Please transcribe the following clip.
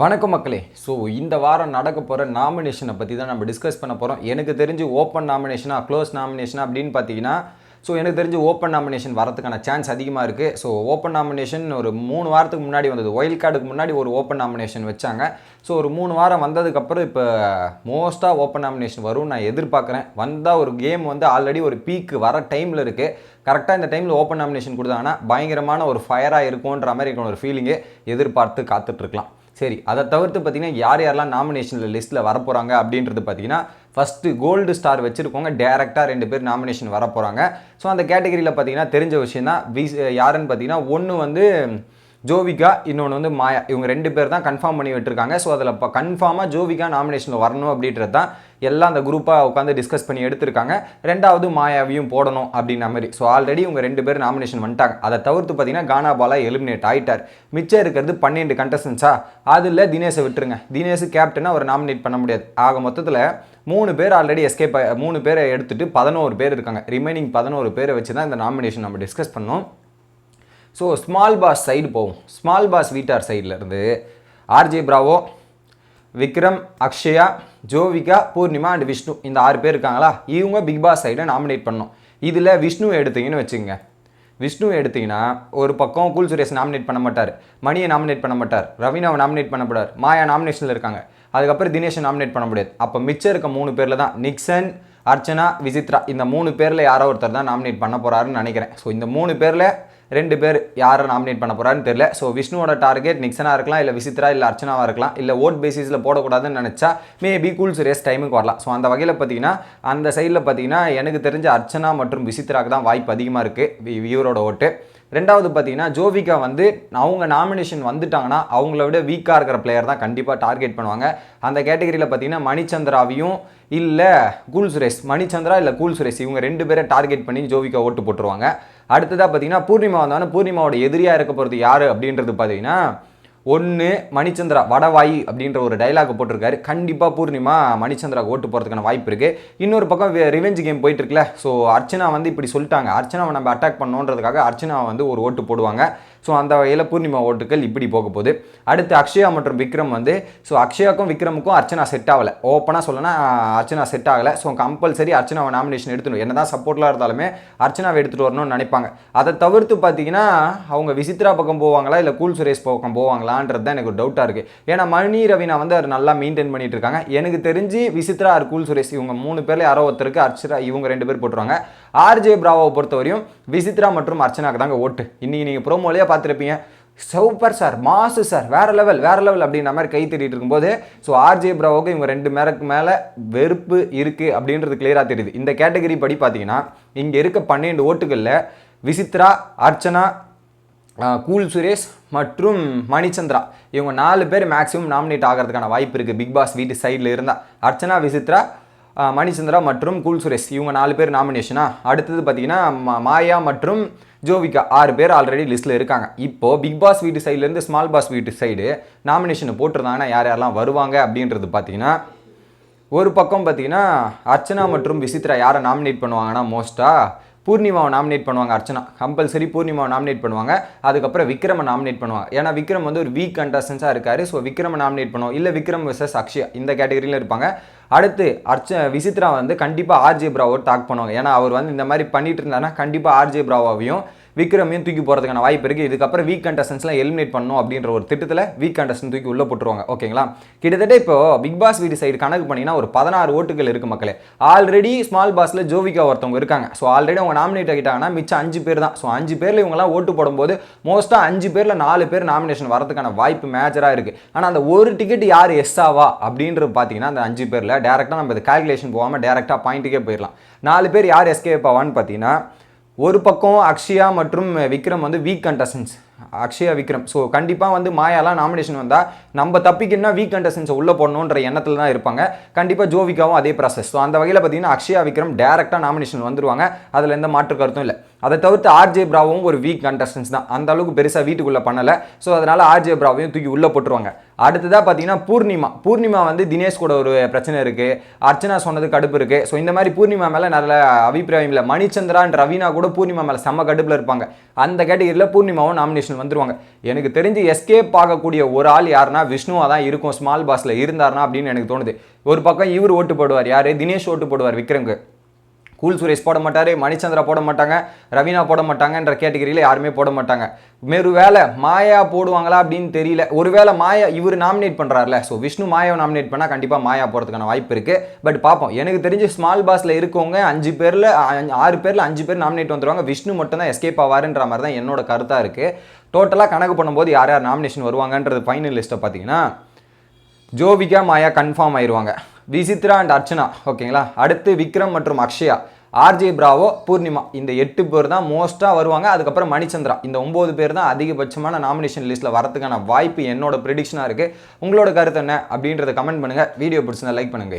வணக்கம் மக்களே. ஸோ இந்த வாரம் நடக்க போகிற நாமினேஷனை பற்றி தான் நம்ம டிஸ்கஸ் பண்ண போகிறோம். எனக்கு தெரிஞ்சு ஓப்பன் நாமினேஷனா க்ளோஸ் நாமினேஷனா அப்படின்னு பார்த்தீங்கன்னா, எனக்கு தெரிஞ்சு ஓப்பன் நாமினேஷன் வரதுக்கான சான்ஸ் அதிகமாக இருக்குது. ஸோ ஓப்பன் நாமினேஷன் ஒரு 3 வாரத்துக்கு முன்னாடி வந்தது. ஒயில்ட் கார்டுக்கு முன்னாடி ஒரு ஓப்பன் நாமினேஷன் வச்சாங்க. ஸோ ஒரு 3 வாரம் வந்ததுக்கப்புறம் இப்போ மோஸ்ட்டாக ஓப்பன் நாமினேஷன் வரும்னு நான் எதிர்பார்க்குறேன். வந்தால் ஒரு கேம் வந்து ஆல்ரெடி ஒரு பீக்கு வர டைமில் இருக்குது. கரெக்டாக இந்த டைமில் ஓப்பன் நாமினேஷன் கொடுத்தாங்கன்னா பயங்கரமான ஒரு ஃபயராக இருக்கும்ன்ற மாதிரி ஒரு ஃபீலிங்கே எதிர்பார்த்து காத்துட்ருக்கலாம். சரி, அதை தவிர்த்து பார்த்தீங்கன்னா யாரெல்லாம் நாமினேஷனில் லிஸ்ட்டில் வரப்போகிறாங்க அப்படின்றது பார்த்தீங்கன்னா, ஃபஸ்ட்டு கோல்டு ஸ்டார் வச்சுருக்கவங்க டேரெக்டாக 2 பேர் நாமினேஷன் வரப்போகிறாங்க. ஸோ அந்த கேட்டகரியில் பார்த்தீங்கன்னா தெரிஞ்ச விஷயம் தான். யாருன்னு பார்த்தீங்கன்னா, ஒன்று வந்து ஜோவிகா, இன்னொன்று வந்து மாயா. இவங்க 2 பேர் தான் கன்ஃபார்ம் பண்ணி விட்டுருக்காங்க. ஸோ அதில் இப்போ கன்ஃபார்மாக ஜோவிகா நாமினேஷனில் வரணும் அப்படின்றது தான் எல்லாம் அந்த குரூப்பாக உட்காந்து டிஸ்கஸ் பண்ணி எடுத்திருக்காங்க. 2வது மாயாவையும் போடணும் அப்படின்ற மாதிரி. ஸோ ஆல்ரெடி இவங்க 2 பேர் நாமினேஷன் வந்துட்டாங்க. அதை தவிர்த்து பார்த்தீங்கன்னா கானா பாலா எலிமினேட் ஆகிட்டார். மிச்சம் இருக்கிறது 12 கண்டஸ்டன்ஸா. அதில் தினேஷை விட்டுருங்க. தினேஷ் கேப்டனை அவர் நாமினேட் பண்ண முடியாது. ஆக மொத்தத்தில் 3 பேர் ஆல்ரெடி எஸ்கேப் 3 பேரை எடுத்துகிட்டு 11 பேர் இருக்காங்க. ரிமைனிங் 11 பேரை வச்சு தான் இந்த நாமினேஷன் நம்ம டிஸ்கஸ் பண்ணோம். ஸோ ஸ்மால் பாஸ் சைடு போவோம். ஸ்மால் பாஸ் வீட்டார் சைட்லேருந்து RJ Bravo, Vikram, Akshaya, Jovika, Poornima and Vishnu, இந்த 6 பேர் இருக்காங்களா. இவங்க பிக் பாஸ் சைடை நாமினேட் பண்ணோம். இதில் விஷ்ணு எடுத்தீங்கன்னு வச்சுக்கோங்க. விஷ்ணு எடுத்தீங்கன்னா ஒரு பக்கம் கூல் சுரேஷ் நாமினேட் பண்ண மாட்டார், மணியை நாமினேட் பண்ண மாட்டார், ரவீனாவை நாமினேட் பண்ண மாட்டார், மாயா நாமினேஷனில் இருக்காங்க. அதுக்கப்புறம் தினேஷை நாமினேட் பண்ண முடியாது. அப்போ மிச்சம் இருக்க 3 பேரில் தான் நிக்சன், அர்ச்சனா, விசித்ரா, இந்த 3 பேரில் யாரோ ஒருத்தர் தான் நாமினேட் பண்ண போகிறாருன்னு நினைக்கிறேன். ஸோ இந்த 3 பேரில் 2 பேர் யாரை நாமினேட் பண்ண போகிறாருன்னு தெரியல. ஸோ விஷ்ணுவோட டார்கெட் நிக்சனாக இருக்கலாம், இல்லை விசித்ரா, இல்லை அர்ச்சனாவாக இருக்கலாம், இல்லை ஓட் பேசிஸில் போடக்கூடாதுன்னு நினச்சா மேபி கூல் சுரேஷ் டைமுக்கு வரலாம். ஸோ அந்த வகையில் பார்த்தீங்கன்னா அந்த சைடில் பார்த்தீங்கன்னா எனக்கு தெரிஞ்ச அர்ச்சனா மற்றும் விசித்ராவுக்கு தான் வாய்ப்பு அதிகமாக இருக்குது இவரோட ஓட்டு. 2வது பார்த்தீங்கன்னா ஜோவிகா வந்து அவங்க நாமினேஷன் வந்துட்டாங்கன்னா அவங்கள விட வீக்காக இருக்கிற பிளேயர் தான் கண்டிப்பாக டார்கெட் பண்ணுவாங்க. அந்த கேட்டகரியில் பார்த்தீங்கன்னா மணிச்சந்திராவையும் இல்லை கூல் சுரேஷ், மணிச்சந்திரா இல்லை கூல் சுரேஷ், இவங்க 2 பேரை டார்கெட் பண்ணி ஜோவிகா ஓட்டு போட்டுருவாங்க. அடுத்ததாக பார்த்தீங்கன்னா பூர்ணிமா வந்தாலும் பூர்ணிமாவோட எதிரியாக இருக்க போகிறது யார் அப்படின்றது பார்த்தீங்கன்னா, ஒன்று மணிச்சந்திரா வடவாயி அப்படின்ற ஒரு டைலாக் போட்டிருக்காரு. கண்டிப்பாக பூர்ணிமா மணிச்சந்திராவுக்கு ஓட்டு போகிறதுக்கான வாய்ப்பு இருக்குது. இன்னொரு பக்கம் ரிவெஞ்ச் கேம் போயிட்டு இருக்குல்ல. ஸோ அர்ச்சனா வந்து இப்படி சொல்லிட்டாங்க, அர்ச்சனாவை நம்ம அட்டாக் பண்ணோன்றதுக்காக அர்ச்சனாவை வந்து ஒரு ஓட்டு போடுவாங்க. ஸோ அந்த வகையில் பூர்ணிமா ஓட்டுகள் இப்படி போக போகுது. அடுத்து அக்ஷயா மற்றும் விக்ரம் வந்து, ஸோ அக்ஷயாவுக்கும் விக்ரமுக்கும் அர்ச்சனா செட் ஆகலை. ஓப்பனாக சொல்லனா அர்ச்சனா செட் ஆகலை. ஸோ கம்பல்சரி அர்ச்சனாவை நாமினேஷன் எடுத்துடும். என்ன தான் சப்போர்ட்லாம் இருந்தாலுமே அர்ச்சனாவை எடுத்துகிட்டு வரணும்னு நினைப்பாங்க. அதை தவிர்த்து பார்த்தீங்கன்னா அவங்க விசித்ரா பக்கம் போவாங்களா இல்லை கூல் சுரேஷ் பக்கம் போவாங்களான்றது தான் எனக்கு ஒரு டவுட்டாக இருக்குது. ஏன்னா மணி ரவீனா வந்து அவர் நல்லா மெயின்டைன் பண்ணிட்டு இருக்காங்க. எனக்கு தெரிஞ்சு விசித்ரா ஆர் கூல் சுரேஷ் இவங்க 3 பேரில் யாரோ ஒருத்தருக்கு அர்ச்சனா இவங்க 2 பேர் போட்டுருவாங்க. ஆர்ஜே பிராவோவை பொறுத்தவரையும் விசித்ரா மற்றும் அர்ச்சனாக்கு தாங்க ஓட்டு. இன்னைக்கு நீங்கள் ப்ரோமோலையே பார்த்துருப்பீங்க, சூப்பர் சார், மாசு சார், வேற லெவல் அப்படின்ற மாதிரி கை தட்டிட்டு இருக்கும்போது, ஸோ ஆர்ஜே பிராவோக்கு இவங்க 2 பேருக்கு மேலே வெறுப்பு இருக்குது அப்படின்றது கிளியராக தெரியுது. இந்த கேட்டகரி படி பார்த்தீங்கன்னா இங்கே இருக்க 12 ஓட்டுகளில் விசித்ரா, அர்ச்சனா, கூல் சுரேஷ் மற்றும் மணிச்சந்திரா, இவங்க 4 பேர் மேக்ஸிமம் நாமினேட் ஆகிறதுக்கான வாய்ப்பு இருக்குது பிக் பாஸ் வீட்டு சைடில் இருந்தால். அர்ச்சனா, விசித்ரா, மணிச்சந்திரா மற்றும் கூல் சுரேஷ் இவங்க 4 பேர் நாமினேஷனா. அடுத்தது பார்த்தீங்கன்னா மாயா மற்றும் ஜோவிகா 6 பேர் ஆல்ரெடி லிஸ்ட்டில் இருக்காங்க. இப்போது பிக் பாஸ் வீட்டு சைட்லேருந்து ஸ்மால் பாஸ் வீட்டு சைடு நாமினேஷனை போட்டிருந்தாங்கன்னா யாரெல்லாம் வருவாங்க அப்படின்றது பார்த்தீங்கன்னா, ஒரு பக்கம் பார்த்தீங்கன்னா அர்ச்சனா மற்றும் விசித்ரா யாரை நாமினேட் பண்ணுவாங்கன்னா மோஸ்ட்டாக பூர்ணிமாவை நாமினேட் பண்ணுவாங்க. அர்ச்சனா கம்பல்சரி பூர்ணிமாவை நாமினேட் பண்ணுவாங்க. அதுக்கப்புறம் விக்ரமை நாமினேட் பண்ணுவாங்க. ஏன்னா விக்ரம் வந்து ஒரு வீக் கண்டஸ்டன்ஸாக இருக்கார். ஸோ விக்ரமை நாமினேட் பண்ணுவோம். இல்லை விக்ரம் வெர்சஸ் அக்ஷயா இந்த கேட்டகரியில் இருப்பாங்க. அடுத்து விசித்ரா வந்து கண்டிப்பாக ஆர்ஜே பிராவோ டாக் பண்ணுவாங்க. ஏன்னா அவர் வந்து இந்த மாதிரி பண்ணிட்டு இருந்தாருன்னா கண்டிப்பாக ஆர்ஜே பிராவோவையும் விக்ரமையும் தூக்கி போகிறதுக்கான வாய்ப்பு இருக்குது. இதுக்கப்புறம் வீக் கண்டஸ்டன்ஸ்லாம் எலிமினேட் பண்ணணும் அப்படின்ற ஒரு திட்டத்தில் வீக் கண்டஸ்டன் தூக்கி உள்ளே போட்டுருவாங்க. ஓகேங்களா. கிட்டத்தட்ட இப்போ பிக் பாஸ் வீடு சைடு கணக்கு பண்ணிங்கன்னா ஒரு 16 ஓட்டுகள் இருக்குது மக்களே. ஆல்ரெடி ஸ்மால் பாஸில் ஜோவிகா ஒருத்தவங்க இருக்காங்க. ஸோ ஆல்ரெடி அவங்க நாமினேட் ஆகிட்டாங்கன்னா மிச்சம் 5 பேர் தான். ஸோ 5 பேரில் இவங்கலாம் ஓட்டு போடும்போது மோஸ்ட்டாக 5 பேரில் 4 பேர் நாமினேஷன் வரதுக்கான வாய்ப்பு மேஜராக இருக்குது. ஆனால் அந்த ஒரு டிக்கெட் யார் எஸ் ஆவா அப்படின்றது பார்த்தீங்கன்னா அந்த 5 பேரில் டேரெக்டாக நம்ம இது கால்குலேஷன் போகாமல் டேரெக்டாக பாயிண்ட்டுக்கே போயிடலாம். 4 பேர் யார் எஸ்கேப் ஆவான்னு பார்த்தீங்கன்னா, ஒரு பக்கம் அக்ஷயா மற்றும் விக்ரம் வந்து week contestants, Akshaya Vikram. So கண்டிப்பாக வந்து மாயாலாம் நாமினேஷன் வந்தால் நம்ம தப்பிக்கணும்னா வீக் கண்டஸ்டன்ஸை உள்ளே போடணுன்ற எண்ணத்தில் தான் இருப்பாங்க. கண்டிப்பாக ஜோவிகாவும் அதே ப்ராசஸ். ஸோ அந்த வகையில் பார்த்தீங்கன்னா அக்ஷயா விக்ரம் டேரெக்டாக நாமினேஷன் வந்துருவாங்க. அதில் எந்த மாற்று கருத்தும் இல்லை. அதை தவிர்த்து ஆர்ஜே பிராவும் ஒரு வீக் கண்டஸ்டன்ஸ் தான், அந்த அளவுக்கு பெருசாக வீட்டுக்குள்ளே பண்ணலை. ஸோ அதனால் ஆர்ஜே பிராவையும் தூக்கி உள்ளே போட்டுருவாங்க. அடுத்ததாக பார்த்தீங்கன்னா பூர்ணிமா வந்து தினேஷ் கூட ஒரு பிரச்சனை இருக்குது, அர்ச்சனா சொன்னது கடுப்பு இருக்குது. ஸோ இந்த மாதிரி பூர்ணிமா மேலே நல்ல அபிப்பிராயம் இல்லை. மணிச்சந்திரா அண்ட் ரவீனா கூட பூர்ணிமா மேலே செம்ம கடுப்பில் இருப்பாங்க. அந்த கேட்டகரியில் பூர்ணிமாவும் நாமினேஷன் வந்துருவாங்க. எனக்கு தெரிஞ்சு எஸ்கேப் ஆகக்கூடிய ஒரு ஆள் யாருன்னா விஷ்ணுவாக தான் இருக்கும், ஸ்மால் பாஸில் இருந்தார்னா அப்படின்னு எனக்கு தோணுது. ஒரு பக்கம் இவர் ஓட்டு போடுவார், யார் தினேஷ் ஓட்டு போடுவார் விக்ரம்க்கு. கூல் சுரேஷ் போட மாட்டார், மணிச்சந்திரா போட மாட்டாங்க, ரவீனா போட மாட்டாங்கன்ற கேட்டகரியில் யாருமே போட மாட்டாங்க. வேலை மாயா போடுவாங்களா அப்படின்னு தெரியல. ஒருவேளை மாயா இவர் நாமினேட் பண்ணுறாருல, ஸோ விஷ்ணு மாயாவை நாமினேட் பண்ணால் கண்டிப்பாக மாயா போகிறதுக்கான வாய்ப்பு இருக்குது. பட் பார்ப்போம். எனக்கு தெரிஞ்சு ஸ்மால் பாஸில் இருக்கவங்க 6 பேரில் 5 பேர் நாமினேட் வந்துடுவாங்க. விஷ்ணு மட்டும் தான் எஸ்கேப் ஆவாருன்ற மாதிரி தான் என்னோட கருத்தாக இருக்குது. டோட்டலாக கணக்கு பண்ணும்போது யார் யார் நாமினேஷன் வருவாங்கன்றது ஃபைனல் லிஸ்ட்டை பார்த்தீங்கன்னா ஜோவிகா மாயா கன்ஃபார்ம் ஆயிடுவாங்க, விசித்ரா அண்ட் அர்ச்சனா ஓகேங்களா. அடுத்து விக்ரம் மற்றும் அக்ஷயா, ஆர்ஜே பிராவோ, பூர்ணிமா, இந்த 8 பேர் தான் மோஸ்ட்டாக வருவாங்க. அதுக்கப்புறம் மணிச்சந்திரா, இந்த 9 பேர் தான் அதிகபட்சமான நாமினேஷன் லிஸ்ட்டில் வரதுக்கான வாய்ப்பு என்னோட ப்ரெடிக்ஷனாக இருக்குது. உங்களோட கருத்து என்ன அப்படின்றத கமெண்ட் பண்ணுங்கள். வீடியோ பிடிச்சிருந்தா லைக் பண்ணுங்க.